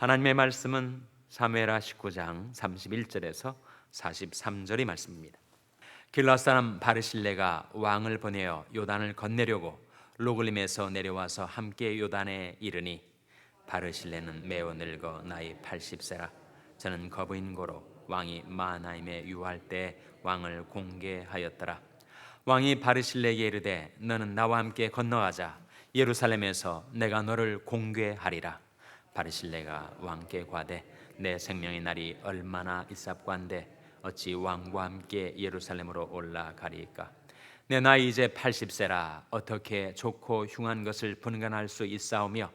하나님의 말씀은 사무엘하 19장 31절에서 43절의 말씀입니다. 길르앗 사람 바르실레가 왕을 보내어 요단을 건네려고 로글림에서 내려와서 함께 요단에 이르니 바르실레는 매우 늙어 나이 80세라. 저는 거부인 고로 왕이 마하나임에 유할 때 왕을 공개하였더라. 왕이 바르실레에게 이르되 너는 나와 함께 건너가자. 예루살렘에서 내가 너를 공개하리라. 바르실레가 왕께 과되 내 생명의 날이 얼마나 있사옵간데 어찌 왕과 함께 예루살렘으로 올라가리이까. 내 나이 이제 80세라. 어떻게 좋고 흉한 것을 분간할 수 있사오며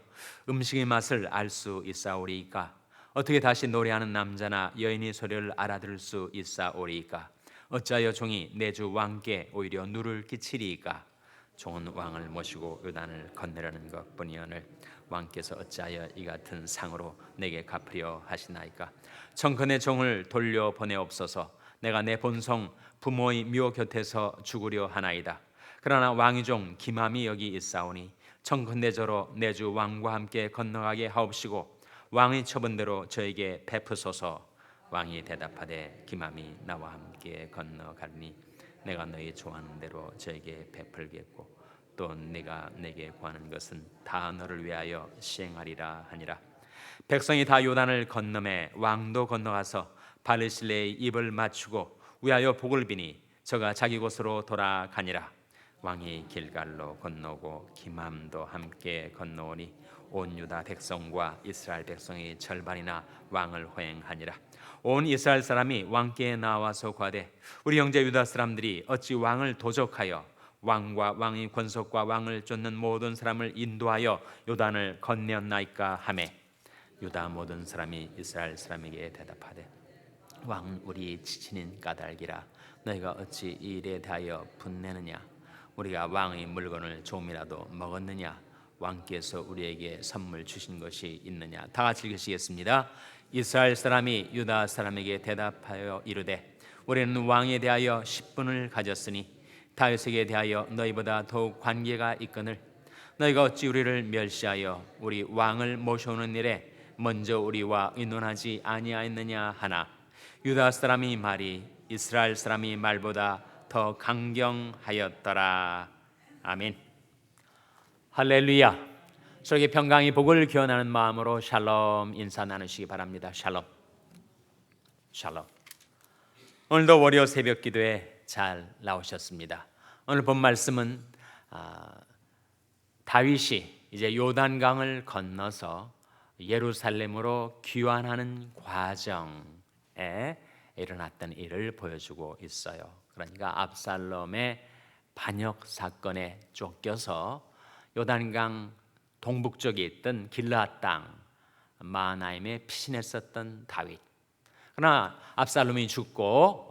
음식의 맛을 알 수 있사오리이까. 어떻게 다시 노래하는 남자나 여인의 소리를 알아들을 수 있사오리이까. 어찌하여 종이 내 주 왕께 오히려 누를 끼치리이까. 종은 왕을 모시고 요단을 건너려는 것뿐이오늘 왕께서 어찌하여 이 같은 상으로 내게 갚으려 하시나이까. 청컨대 종을 돌려 보내옵소서. 내가 내 본성 부모의 묘 곁에서 죽으려 하나이다. 그러나 왕의 종 기맘이 여기 있사오니 청컨대 저로 내 주 왕과 함께 건너가게 하옵시고 왕의 처분대로 저에게 베푸소서. 왕이 대답하되 기맘이 나와 함께 건너가리니 내가 너희 좋아하는 대로 저에게 베풀겠고 또 네가 내게 구하는 것은 다 너를 위하여 시행하리라 하니라. 백성이 다 요단을 건너매 왕도 건너가서 바르실레의 입을 맞추고 위하여 복을 비니 저가 자기 곳으로 돌아가니라. 왕이 길갈로 건너고 기맘도 함께 건너오니 온 유다 백성과 이스라엘 백성의 절반이나 왕을 호행하니라. 온 이스라엘 사람이 왕께 나와서 과되 우리 형제 유다 사람들이 어찌 왕을 도적하여 왕과 왕의 권속과 왕을 쫓는 모든 사람을 인도하여 요단을 건너나이까 하매 유다 모든 사람이 이스라엘 사람에게 대답하되 왕은 우리 지친인 까닭이라. 너희가 어찌 이 일에 대하여 분내느냐. 우리가 왕의 물건을 조금이라도 먹었느냐. 왕께서 우리에게 선물 주신 것이 있느냐. 다 같이 읽으시겠습니다. 이스라엘 사람이 유다 사람에게 대답하여 이르되 우리는 왕에 대하여 10분을 가졌으니 다윗에게 대하여 너희보다 더욱 관계가 있거늘 너희가 어찌 우리를 멸시하여 우리 왕을 모셔오는 일에 먼저 우리와 의논하지 아니하였느냐 하나 유다 사람이 말이 이스라엘 사람이 말보다 더 강경하였더라. 아멘. 할렐루야. 저에게 평강의 복을 기원하는 마음으로 샬롬 인사 나누시기 바랍니다. 샬롬. 샬롬. 오늘도 월요 새벽 기도에 잘 나오셨습니다. 오늘 본 말씀은 다윗이 이제 요단강을 건너서 예루살렘으로 귀환하는 과정에 일어났던 일을 보여주고 있어요. 그러니까 압살롬의 반역 사건에 쫓겨서 요단강 동북쪽에 있던 길르앗 땅 마하나임에 피신했었던 다윗. 그러나 압살롬이 죽고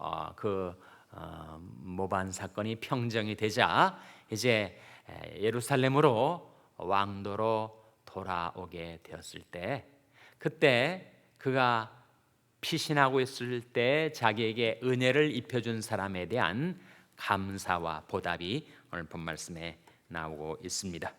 모반 사건이 평정이 되자 이제 예루살렘으로 왕도로 돌아오게 되었을 때 그때 그가 피신하고 있을 때 자기에게 은혜를 입혀준 사람에 대한 감사와 보답이 오늘 본 말씀에 나오고 있습니다.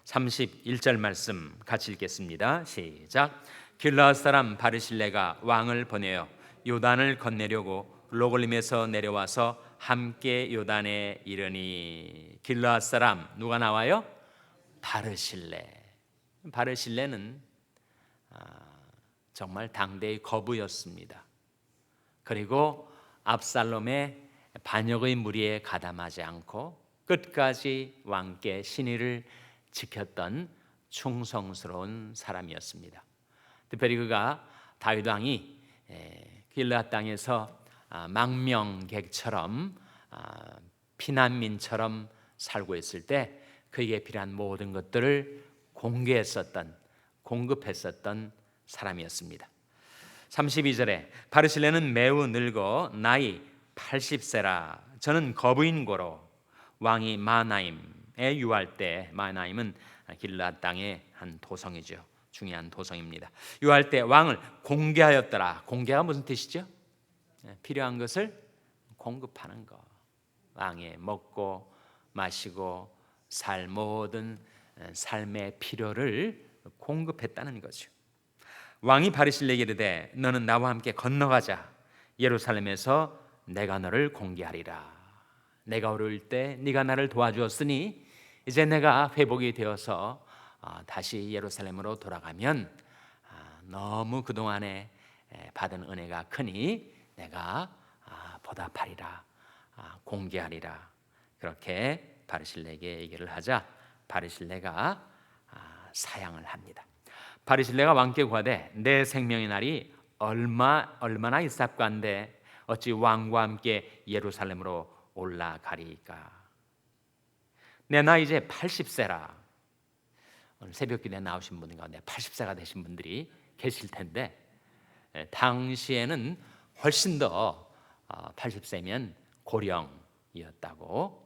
31절 말씀 같이 읽겠습니다. 시작. 길르앗 사람 바르실레가 왕을 보내어 요단을 건네려고 로글림에서 내려와서 함께 요단에 이르니. 길르앗 사람 누가 나와요? 바르실레. 바르실레는 정말 당대의 거부였습니다. 그리고 압살롬의 반역의 무리에 가담하지 않고 끝까지 왕께 신의를 지켰던 충성스러운 사람이었습니다. 특별히 그가 다윗 왕이 길르앗 땅에서 망명객처럼 피난민처럼 살고 있을 때 그에게 필요한 모든 것들을 공급했었던 사람이었습니다. 32절에 바르실레는 매우 늙어 나이 80세라. 저는 거부인 고로 왕이 마하나임에 유할 때, 마하나임은 길르앗 땅의 한 도성이죠. 중요한 도성입니다. 유할 때 왕을 공개하였더라. 공개가 무슨 뜻이죠? 필요한 것을 공급하는 것. 왕의 먹고 마시고 살 모든 삶의 필요를 공급했다는 거죠. 왕이 바르실레에게 이르되 너는 나와 함께 건너가자. 예루살렘에서 내가 너를 공개하리라. 내가 어려울 때 네가 나를 도와주었으니 이제 내가 회복이 되어서 다시 예루살렘으로 돌아가면 너무 그동안에 받은 은혜가 크니 내가 보답하리라, 공개하리라. 그렇게 바르실레에게 얘기를 하자 바르실레가 사양을 합니다. 바르실레가 왕께 구하되 내 생명의 날이 얼마나 있사옵간데 어찌 왕과 함께 예루살렘으로 올라가리이까. 내 나이 이제 80세라. 오늘 새벽기도에 나오신 분 가운데 80세가 되신 분들이 계실 텐데 당시에는 훨씬 더 80세면 고령이었다고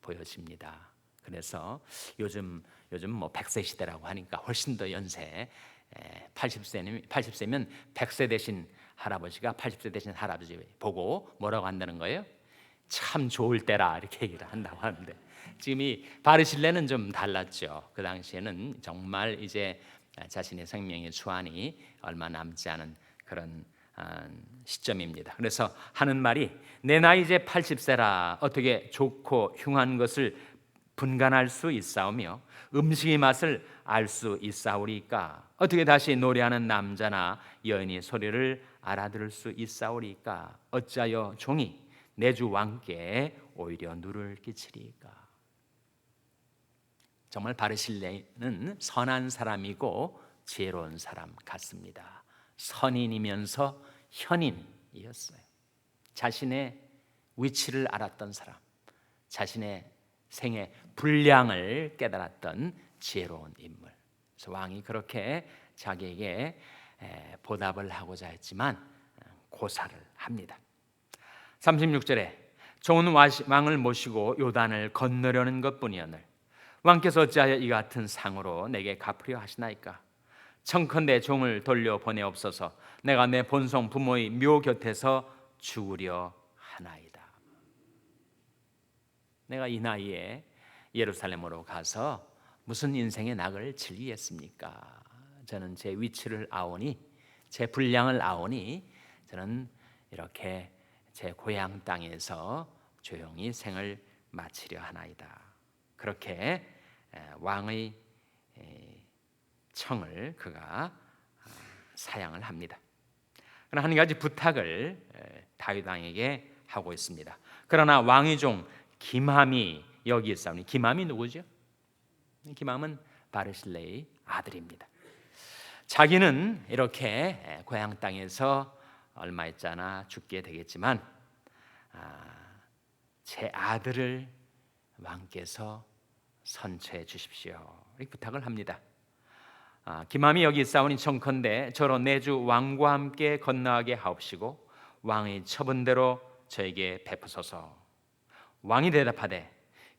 보여집니다. 그래서 요즘 뭐 100세 시대라고 하니까 훨씬 더 연세 80세면 100세 되신 할아버지가 80세 되신 할아버지 보고 뭐라고 한다는 거예요? 참 좋을 때라 이렇게 얘기를 한다고 하는데 지금 이 바르실레는 좀 달랐죠. 그 당시에는 정말 이제 자신의 생명의 수완이 얼마 남지 않은 그런 시점입니다. 그래서 하는 말이 내 나이 이제 80세라 어떻게 좋고 흉한 것을 분간할 수 있사오며 음식의 맛을 알 수 있사오리까. 어떻게 다시 노래하는 남자나 여인이 소리를 알아들을 수 있사오리까. 어찌하여 종이 내 주 왕께 오히려 누를 끼치리까. 정말 바르실레는 선한 사람이고 지혜로운 사람 같습니다. 선인이면서 현인이었어요. 자신의 위치를 알았던 사람, 자신의 생의 분량을 깨달았던 지혜로운 인물. 그래서 왕이 그렇게 자기에게 보답을 하고자 했지만 고사를 합니다. 36절에 종은 왕을 모시고 요단을 건너려는 것뿐이오늘 왕께서 어찌하여 이 같은 상으로 내게 갚으려 하시나이까. 청컨대 종을 돌려보내옵소서. 내가 내 본성 부모의 묘 곁에서 죽으려 하나이다. 내가 이 나이에 예루살렘으로 가서 무슨 인생의 낙을 즐기겠습니까? 저는 제 위치를 아오니, 제 분량을 아오니 저는 이렇게 제 고향 땅에서 조용히 생을 마치려 하나이다. 그렇게 왕의 청을 그가 사양을 합니다. 그러나 한 가지 부탁을 다윗 왕에게 하고 있습니다. 그러나 왕의 종 김함이 여기 있사오니, 김함이 누구죠? 김함은 바르실레의 아들입니다. 자기는 이렇게 고향 땅에서 얼마 있잖아 죽게 되겠지만 제 아들을 왕께서 선처해 주십시오. 이렇게 부탁을 합니다. 김함이 여기 있사오니 청컨대 저로 내 주 왕과 함께 건너가게 하옵시고 왕의 처분대로 저에게 베푸소서. 왕이 대답하되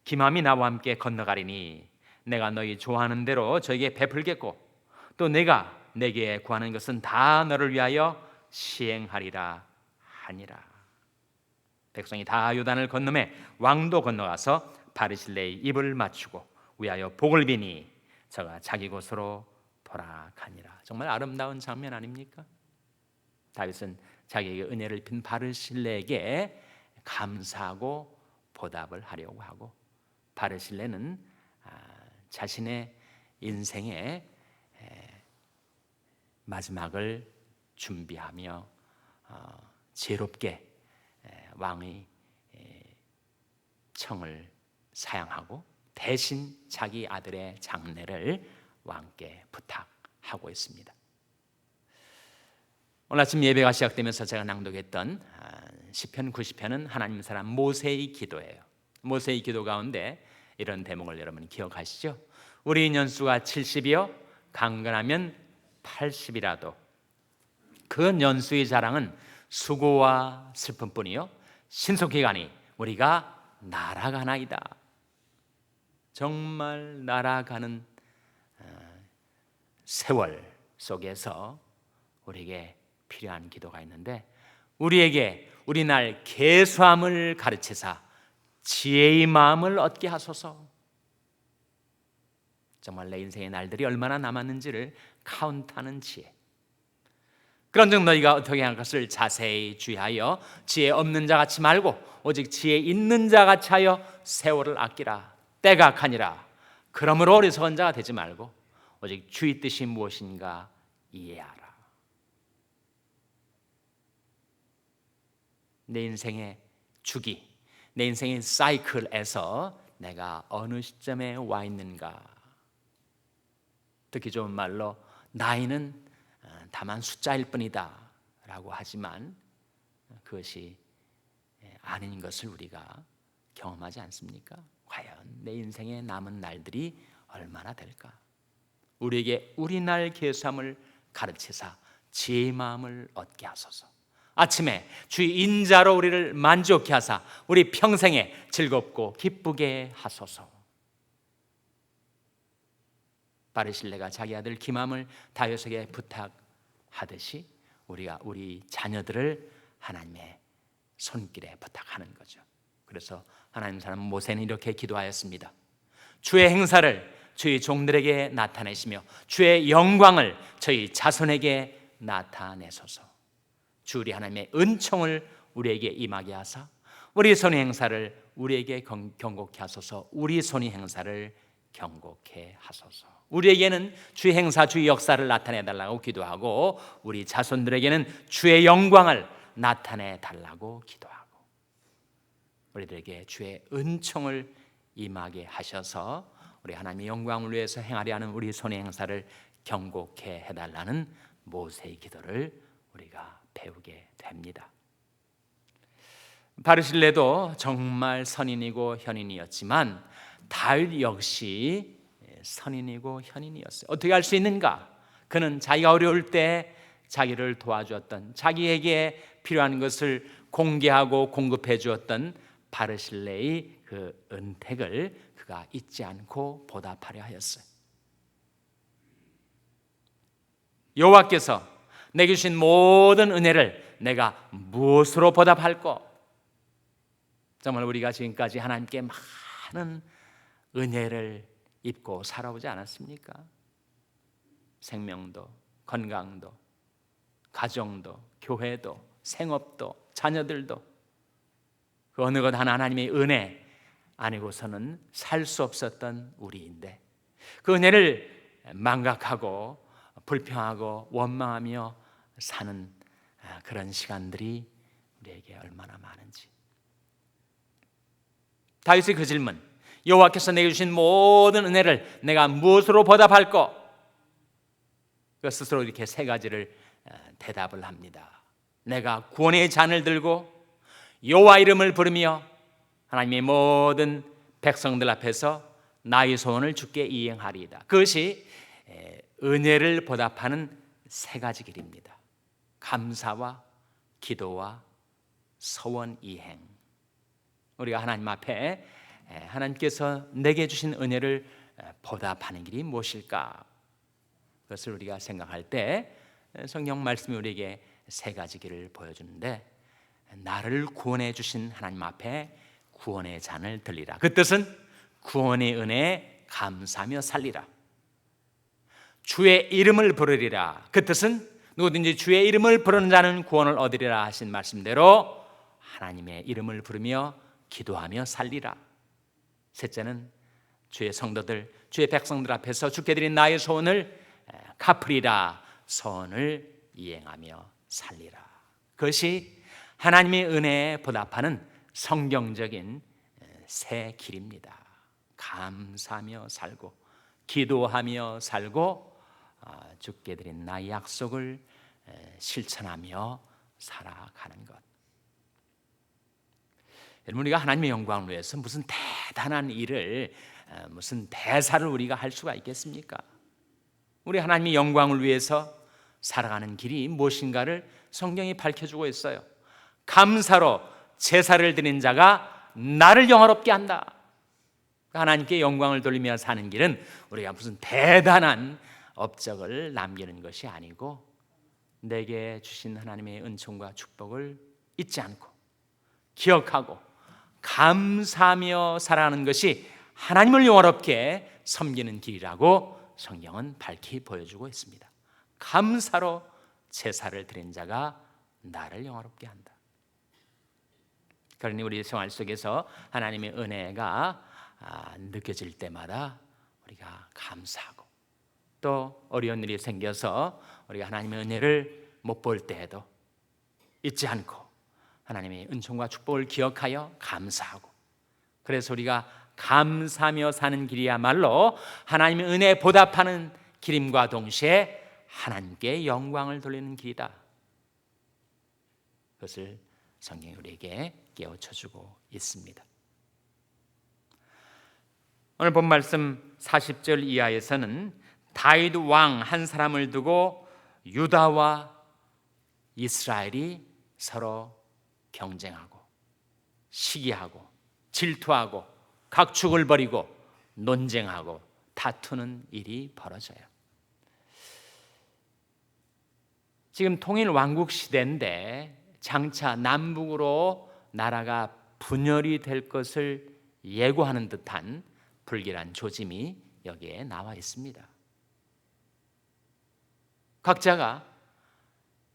김함이 나와 함께 건너가리니 내가 너희 좋아하는 대로 저에게 베풀겠고 또 내가 내게 구하는 것은 다 너를 위하여 시행하리라 하니라. 백성이 다 요단을 건너매 왕도 건너가서 바르실레의 입을 맞추고 위하여 복을 비니 저가 자기 곳으로 돌아가니라. 정말 아름다운 장면 아닙니까? 다윗은 자기에게 은혜를 빈 바르실레에게 감사하고 보답을 하려고 하고 바르실레는 자신의 인생의 마지막을 준비하며 지혜롭게 왕의 청을 사양하고 대신 자기 아들의 장례를 왕께 부탁하고 있습니다. 오늘 아침 예배가 시작되면서 제가 낭독했던 시편 90편은 하나님 사람 모세의 기도예요. 모세의 기도 가운데 이런 대목을 여러분 기억하시죠? 우리 연수가 70이요 강건하면 80이라도 그 연수의 자랑은 수고와 슬픔뿐이요 신속히 가니 우리가 날아가나이다. 정말 날아가는 세월 속에서 우리에게 필요한 기도가 있는데 우리에게 우리 날 계수함을 가르치사 지혜의 마음을 얻게 하소서. 정말 내 인생의 날들이 얼마나 남았는지를 카운트하는 지혜. 그런즉 너희가 어떻게 할 것을 자세히 주의하여 지혜 없는 자같이 말고 오직 지혜 있는 자같이 하여 세월을 아끼라. 때가 악하니라. 그러므로 어리석은 자가 되지 말고 오직 주의 뜻이 무엇인가 이해하라. 내 인생의 주기, 내 인생의 사이클에서 내가 어느 시점에 와 있는가. 듣기 좋은 말로 나이는 다만 숫자일 뿐이다 라고 하지만 그것이 아닌 것을 우리가 경험하지 않습니까? 과연 내 인생에 남은 날들이 얼마나 될까? 우리에게 우리 날 계수함을 가르치사 지혜의 마음을 얻게 하소서. 아침에 주의 인자로 우리를 만족케 하사 우리 평생에 즐겁고 기쁘게 하소서. 바르실레가 자기 아들 기맘을 다윗에게 부탁하듯이 우리가 우리 자녀들을 하나님의 손길에 부탁하는 거죠. 그래서 하나님 사람 모세는 이렇게 기도하였습니다. 주의 행사를 주의 종들에게 나타내시며 주의 영광을 저희 자손에게 나타내소서. 주 우리 하나님의 은총을 우리에게 임하게 하사 우리 손의 행사를 우리에게 경고케 하소서. 우리 손의 행사를 경고케 하소서. 우리에게는 주의 행사, 주의 역사를 나타내 달라고 기도하고 우리 자손들에게는 주의 영광을 나타내 달라고 기도하고 우리들에게 주의 은총을 임하게 하셔서 우리 하나님의 영광을 위해서 행하려 하는 우리 손의 행사를 경고케 해달라는 모세의 기도를 우리가 배우게 됩니다. 바르실레도 정말 선인이고 현인이었지만 다윗 역시 선인이고 현인이었어요. 어떻게 할 수 있는가? 그는 자기가 어려울 때 자기를 도와주었던, 자기에게 필요한 것을 공개하고 공급해 주었던 바르실레의 그 은택을 그가 잊지 않고 보답하려 하였어요. 여호와께서 내게 주신 모든 은혜를 내가 무엇으로 보답할꼬? 정말 우리가 지금까지 하나님께 많은 은혜를 입고 살아오지 않았습니까? 생명도, 건강도, 가정도, 교회도, 생업도, 자녀들도 그 어느 것 하나 하나님의 은혜 아니고서는 살 수 없었던 우리인데 그 은혜를 망각하고 불평하고 원망하며 사는 그런 시간들이 우리에게 얼마나 많은지. 다윗의 그 질문, 여호와께서 내게 주신 모든 은혜를 내가 무엇으로 보답할꼬? 그 스스로 이렇게 세 가지를 대답을 합니다. 내가 구원의 잔을 들고 여호와 이름을 부르며 하나님의 모든 백성들 앞에서 나의 소원을 주께 이행하리이다. 그것이 은혜를 보답하는 세 가지 길입니다. 감사와 기도와 서원 이행. 우리가 하나님 앞에 하나님께서 내게 주신 은혜를 보답하는 길이 무엇일까? 그것을 우리가 생각할 때 성경 말씀이 우리에게 세 가지 길을 보여주는데 나를 구원해 주신 하나님 앞에 구원의 잔을 들리라. 그 뜻은 구원의 은혜에 감사하며 살리라. 주의 이름을 부르리라. 그 뜻은 누구든지 주의 이름을 부르는 자는 구원을 얻으리라 하신 말씀대로 하나님의 이름을 부르며 기도하며 살리라. 셋째는 주의 성도들, 주의 백성들 앞에서 주께 드린 나의 소원을 갚으리라. 소원을 이행하며 살리라. 그것이 하나님의 은혜에 보답하는 성경적인 새 길입니다. 감사하며 살고 기도하며 살고 주께 드린 나의 약속을 실천하며 살아가는 것. 여러분, 우리가 하나님의 영광을 위해서 무슨 대단한 일을 무슨 대사를 우리가 할 수가 있겠습니까? 우리 하나님의 영광을 위해서 살아가는 길이 무엇인가를 성경이 밝혀주고 있어요. 감사로 제사를 드린 자가 나를 영화롭게 한다. 하나님께 영광을 돌리며 사는 길은 우리가 무슨 대단한 업적을 남기는 것이 아니고 내게 주신 하나님의 은총과 축복을 잊지 않고 기억하고 감사하며 살아가는 것이 하나님을 영화롭게 섬기는 길이라고 성경은 밝히 보여주고 있습니다. 감사로 제사를 드린 자가 나를 영화롭게 한다. 그러니 우리 생활 속에서 하나님의 은혜가 느껴질 때마다 우리가 감사하고, 또 어려운 일이 생겨서 우리가 하나님의 은혜를 못 볼 때에도 잊지 않고 하나님의 은총과 축복을 기억하여 감사하고, 그래서 우리가 감사하며 사는 길이야말로 하나님의 은혜에 보답하는 길임과 동시에 하나님께 영광을 돌리는 길이다. 그것을 성경이 우리에게 깨우쳐주고 있습니다. 오늘 본 말씀 40절 이하에서는 다윗 왕 한 사람을 두고 유다와 이스라엘이 서로 경쟁하고 시기하고 질투하고 각축을 벌이고 논쟁하고 다투는 일이 벌어져요. 지금 통일 왕국 시대인데 장차 남북으로 나라가 분열이 될 것을 예고하는 듯한 불길한 조짐이 여기에 나와 있습니다. 각자가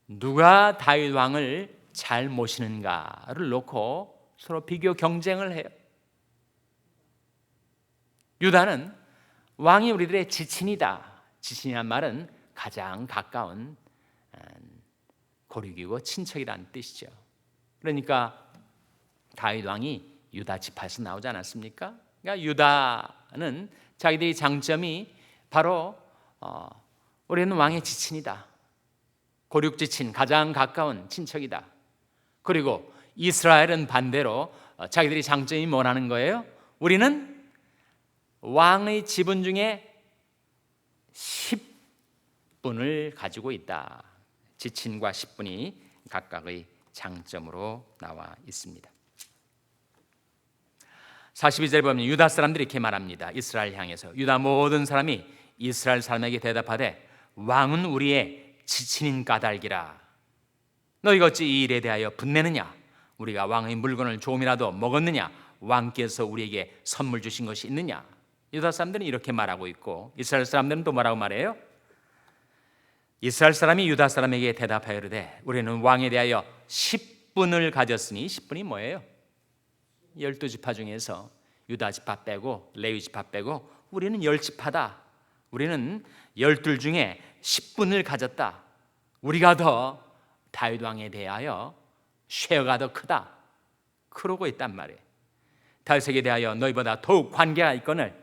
누가 다윗 왕을 잘 모시는가를 놓고 서로 비교 경쟁을 해요. 유다는 왕이 우리들의 지친이다. 지친이란 말은 가장 가까운 고륙이고 친척이라는 뜻이죠. 그러니까 다윗 왕이 유다 지파에서 나오지 않았습니까? 그러니까 유다는 자기들의 장점이 바로 우리는 왕의 지친이다. 고륙 지친, 가장 가까운 친척이다. 그리고 이스라엘은 반대로 자기들이 장점이 뭐라는 거예요? 우리는 왕의 지분 중에 10분을 가지고 있다. 지친과 10분이 각각의 장점으로 나와 있습니다. 42절에 보면 유다 사람들이 이렇게 말합니다. 이스라엘 향해서 유다 모든 사람이 이스라엘 사람에게 대답하되 왕은 우리의 지친인 까닭이라. 너희가 어찌 이 일에 대하여 분내느냐? 우리가 왕의 물건을 조금이라도 먹었느냐? 왕께서 우리에게 선물 주신 것이 있느냐? 유다 사람들은 이렇게 말하고 있고, 이스라엘 사람들은 또 뭐라고 말해요? 이스라엘 사람이 유다 사람에게 대답하여 이르되 우리는 왕에 대하여 10분을 가졌으니, 10분이 뭐예요? 12지파 중에서 유다 지파 빼고 레위 지파 빼고 우리는 10지파다. 우리는 12 중에 10분을 가졌다. 우리가 더 다윗 왕에 대하여 쉐어가 더 크다. 그러고 있단 말이에요. 다윗에게 대하여 너희보다 더욱 관계가 있거늘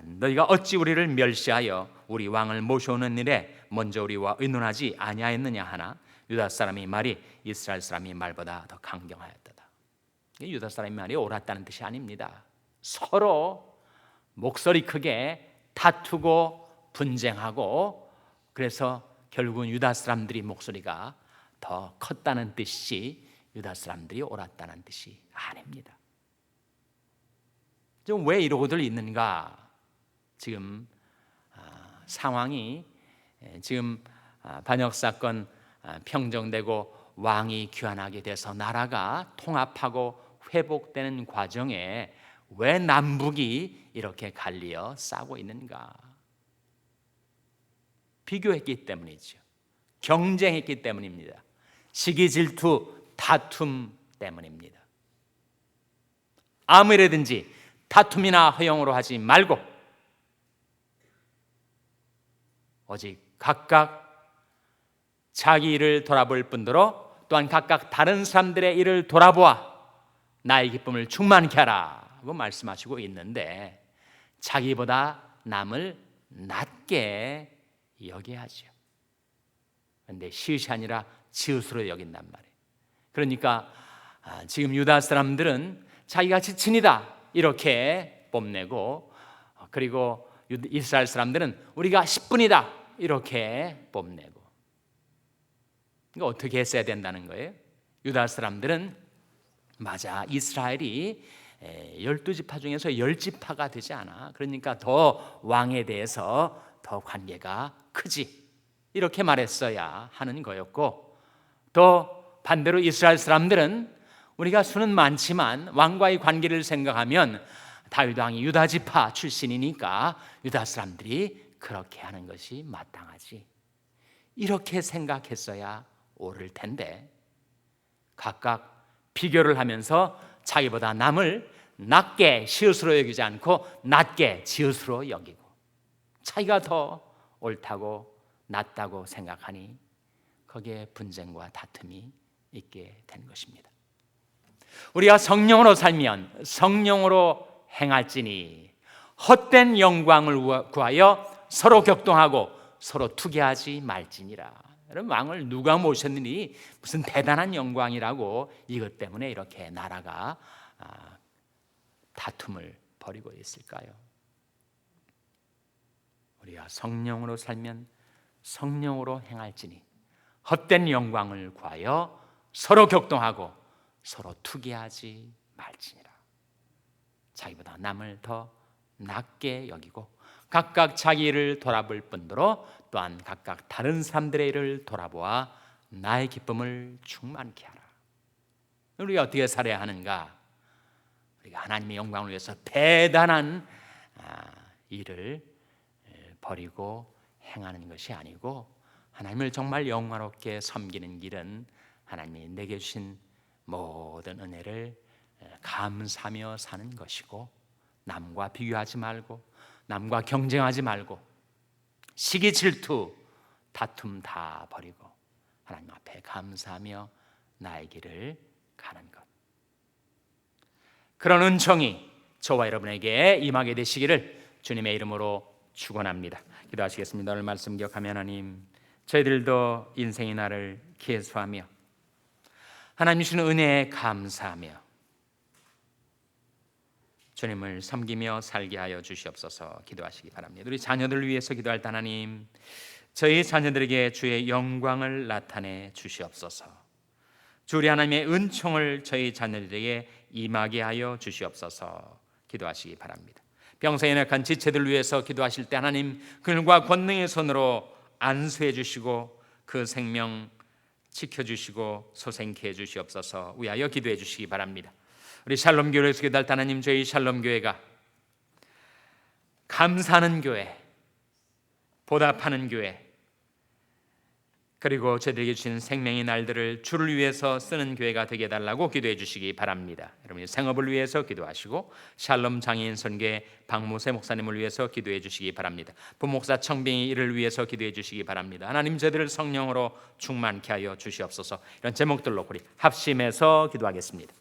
너희가 어찌 우리를 멸시하여 우리 왕을 모셔오는 일에 먼저 우리와 의논하지 아니하였느냐 하나, 유다 사람이 말이 이스라엘 사람이 말보다 더 강경하였다. 유다 사람이 말이 옳았다는 뜻이 아닙니다. 서로 목소리 크게 다투고 분쟁하고, 그래서 결국은 유다 사람들이 목소리가 더 컸다는 뜻이지 유다 사람들이 옳았다는 뜻이 아닙니다. 좀 왜 이러고들 있는가? 지금 상황이 지금 반역 사건 평정되고 왕이 귀환하게 돼서 나라가 통합하고 회복되는 과정에 왜 남북이 이렇게 갈리어 싸고 있는가? 비교했기 때문이죠. 경쟁했기 때문입니다. 시기 질투 다툼 때문입니다. 아무 일이든지 다툼이나 허용으로 하지 말고 오직 각각 자기 일을 돌아볼 뿐더러 또한 각각 다른 사람들의 일을 돌아보아 나의 기쁨을 충만케 하라고 말씀하시고 있는데, 자기보다 남을 낮게 여겨야죠. 그런데 시옷이 아니라 지읒으로 여긴단 말이에요. 그러니까 지금 유다 사람들은 자기가 지친이다 이렇게 뽐내고, 그리고 이스라엘 사람들은 우리가 10분이다 이렇게 뽐내고. 이거 어떻게 했어야 된다는 거예요? 유다 사람들은 맞아, 이스라엘이 12지파 중에서 10지파가 되지 않아. 그러니까 더 왕에 대해서 더 관계가 크지, 이렇게 말했어야 하는 거였고, 또 반대로 이스라엘 사람들은 우리가 수는 많지만 왕과의 관계를 생각하면 다윗 왕이 유다 지파 출신이니까 유다 사람들이 그렇게 하는 것이 마땅하지. 이렇게 생각했어야 옳을 텐데 각각 비교를 하면서 자기보다 남을 낮게 시옷으로 여기지 않고 낮게 지옷으로 여기고 자기가 더 옳다고 낫다고 생각하니 거기에 분쟁과 다툼이 있게 된 것입니다. 우리가 성령으로 살면 성령으로 행할지니 헛된 영광을 구하여 서로 격동하고 서로 투기하지 말지니라. 여러분, 왕을 누가 모셨느니 무슨 대단한 영광이라고 이것 때문에 이렇게 나라가 다툼을 벌이고 있을까요? 우리가 성령으로 살면 성령으로 행할지니 헛된 영광을 구하여 서로 격동하고 서로 투기하지 말지니라. 자기보다 남을 더 낮게 여기고 각각 자기 일을 돌아볼 뿐더러 또한 각각 다른 사람들의 일을 돌아보아 나의 기쁨을 충만케 하라. 우리가 어떻게 살아야 하는가? 우리가 하나님의 영광을 위해서 대단한 일을 벌이고 행하는 것이 아니고 하나님을 정말 영광롭게 섬기는 길은 하나님이 내게 주신 모든 은혜를 감사하며 사는 것이고 남과 비교하지 말고 남과 경쟁하지 말고 시기 질투 다툼 다 버리고 하나님 앞에 감사하며 나의 길을 가는 것, 그런 은총이 저와 여러분에게 임하게 되시기를 주님의 이름으로 축원합니다. 기도하시겠습니다. 오늘 말씀 기억하며 하나님, 저희들도 인생의 날을 계수하며 하나님 주시는 은혜에 감사하며 주님을 섬기며 살게 하여 주시옵소서. 기도하시기 바랍니다. 우리 자녀들을 위해서 기도할 때 하나님, 저희 자녀들에게 주의 영광을 나타내 주시옵소서. 주 우리 하나님의 은총을 저희 자녀들에게 임하게 하여 주시옵소서. 기도하시기 바랍니다. 병사에 연약한 지체들 위해서 기도하실 때 하나님, 그들과 권능의 손으로 안수해 주시고 그 생명 지켜주시고 소생케 해 주시옵소서. 위하여 기도해 주시기 바랍니다. 우리 샬롬교회에서 기도할 때 하나님, 저희 샬롬교회가 감사하는 교회, 보답하는 교회, 그리고 저희들에게 주신 생명의 날들을 주를 위해서 쓰는 교회가 되게 해달라고 기도해 주시기 바랍니다. 여러분의 생업을 위해서 기도하시고 샬롬 장애인 선교회 박모세 목사님을 위해서 기도해 주시기 바랍니다. 부목사 청빙의 일을 위해서 기도해 주시기 바랍니다. 하나님, 저희들을 성령으로 충만케 하여 주시옵소서. 이런 제목들로 우리 합심해서 기도하겠습니다.